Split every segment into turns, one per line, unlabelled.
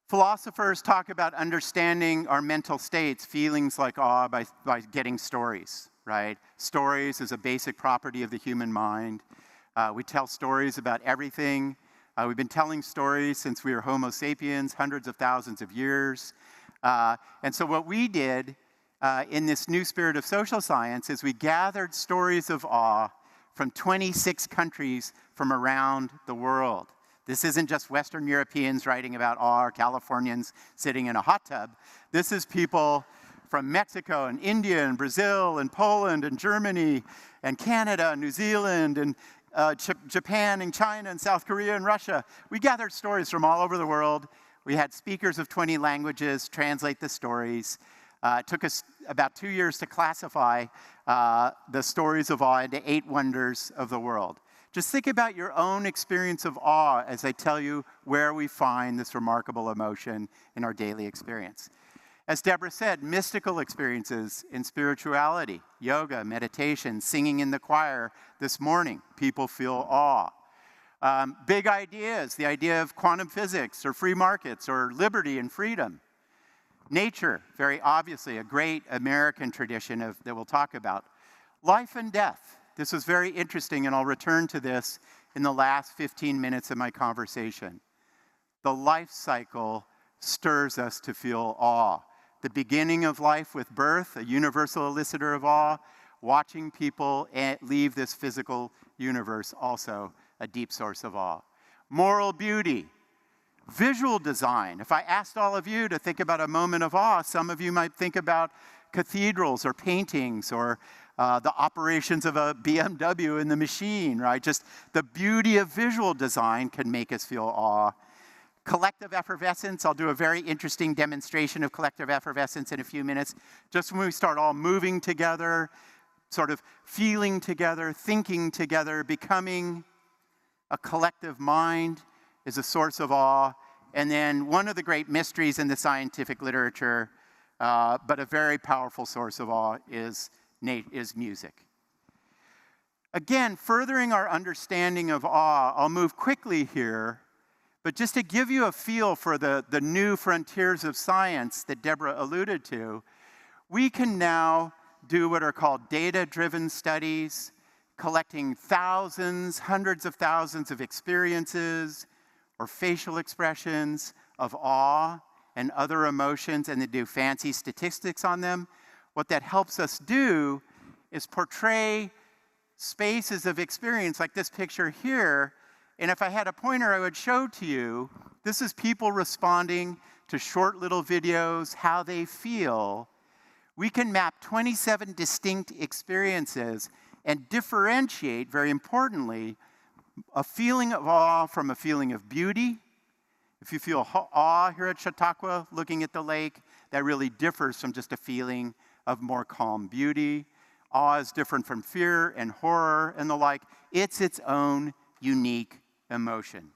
Philosophers talk about understanding our mental states, feelings like awe, by getting stories, right? Stories is a basic property of the human mind. We tell stories about everything. We've been telling stories since we were Homo sapiens, hundreds of thousands of years. And so what we did in this new spirit of social science is we gathered stories of awe from 26 countries from around the world. This isn't just Western Europeans writing about awe or Californians sitting in a hot tub. This is people from Mexico and India and Brazil and Poland and Germany and Canada and New Zealand and Japan and China and South Korea and Russia. We gathered stories from all over the world. We had speakers of 20 languages translate the stories. It took us about 2 years to classify the stories of awe into 8 wonders of the world. Just think about your own experience of awe as I tell you where we find this remarkable emotion in our daily experience. As Deborah said, mystical experiences in spirituality, yoga, meditation, singing in the choir this morning, people feel awe. Big ideas, the idea of quantum physics or free markets or liberty and freedom. Nature, very obviously, a great American tradition that we'll talk about. Life and death. This was very interesting, and I'll return to this in the last 15 minutes of my conversation. The life cycle stirs us to feel awe. The beginning of life with birth, a universal elicitor of awe. Watching people leave this physical universe, also a deep source of awe. Moral beauty. Visual design. If I asked all of you to think about a moment of awe, some of you might think about cathedrals or paintings or the operations of a BMW in the machine, right? Just the beauty of visual design can make us feel awe. Collective effervescence, I'll do a very interesting demonstration of collective effervescence in a few minutes. Just when we start all moving together, sort of feeling together, thinking together, becoming a collective mind is a source of awe. And then one of the great mysteries in the scientific literature, but a very powerful source of awe is music. Again, furthering our understanding of awe, I'll move quickly here, but just to give you a feel for the new frontiers of science that Deborah alluded to, we can now do what are called data-driven studies, collecting thousands, hundreds of thousands of experiences or facial expressions of awe and other emotions, and then do fancy statistics on them. What that helps us do is portray spaces of experience like this picture here. And if I had a pointer, I would show to you, this is people responding to short little videos, how they feel. We can map 27 distinct experiences and differentiate, very importantly, a feeling of awe from a feeling of beauty. If you feel awe here at Chautauqua, looking at the lake, that really differs from just a feeling of more calm beauty. Awe is different from fear and horror and the like. It's its own unique emotion.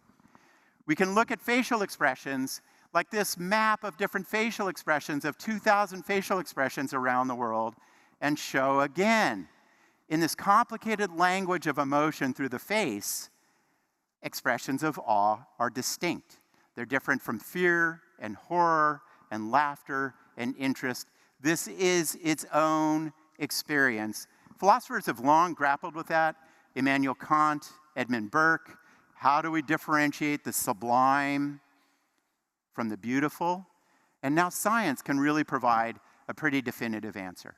We can look at facial expressions, like this map of different facial expressions of 2,000 facial expressions around the world, and show again, in this complicated language of emotion through the face, expressions of awe are distinct. They're different from fear and horror and laughter and interest. This is its own experience. Philosophers have long grappled with that. Immanuel Kant, Edmund Burke. How do we differentiate the sublime from the beautiful? And now science can really provide a pretty definitive answer.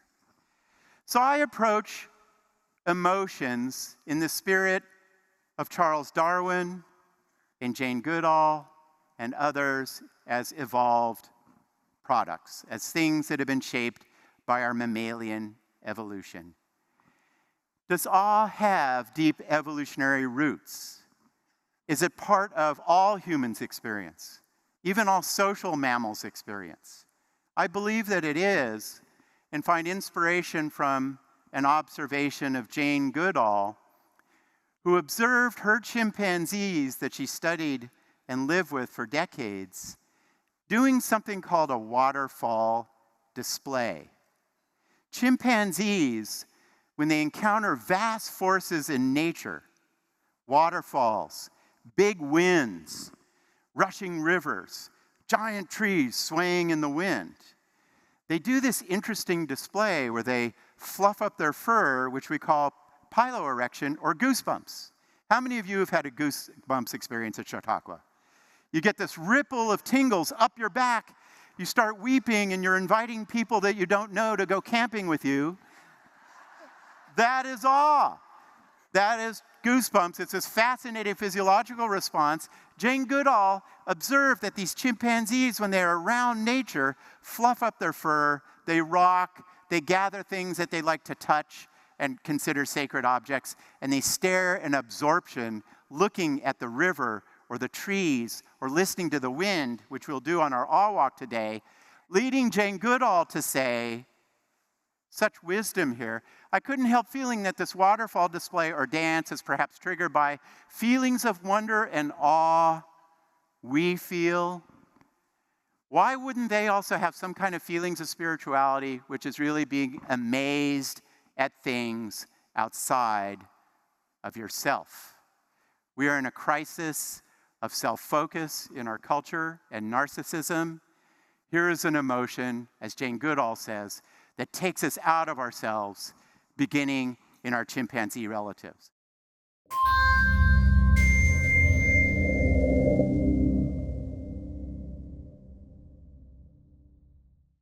So I approach emotions in the spirit of Charles Darwin and Jane Goodall and others as evolved products, as things that have been shaped by our mammalian evolution. Does awe have deep evolutionary roots? Is it part of all humans' experience, even all social mammals' experience? I believe that it is, and find inspiration from an observation of Jane Goodall, who observed her chimpanzees that she studied and lived with for decades, doing something called a waterfall display. Chimpanzees, when they encounter vast forces in nature, waterfalls, big winds, rushing rivers, giant trees swaying in the wind. They do this interesting display where they fluff up their fur, which we call piloerection or goosebumps. How many of you have had a goosebumps experience at Chautauqua? You get this ripple of tingles up your back. You start weeping and you're inviting people that you don't know to go camping with you. That is awe. That is goosebumps. It's this fascinating physiological response. Jane Goodall observed that these chimpanzees, when they're around nature, fluff up their fur, they rock, they gather things that they like to touch and consider sacred objects, and they stare in absorption, looking at the river or the trees or listening to the wind, which we'll do on our awe walk today, leading Jane Goodall to say, such wisdom here. I couldn't help feeling that this waterfall display or dance is perhaps triggered by feelings of wonder and awe we feel. Why wouldn't they also have some kind of feelings of spirituality, which is really being amazed at things outside of yourself? We are in a crisis of self-focus in our culture and narcissism. Here is an emotion, as Jane Goodall says, that takes us out of ourselves, beginning in our chimpanzee relatives.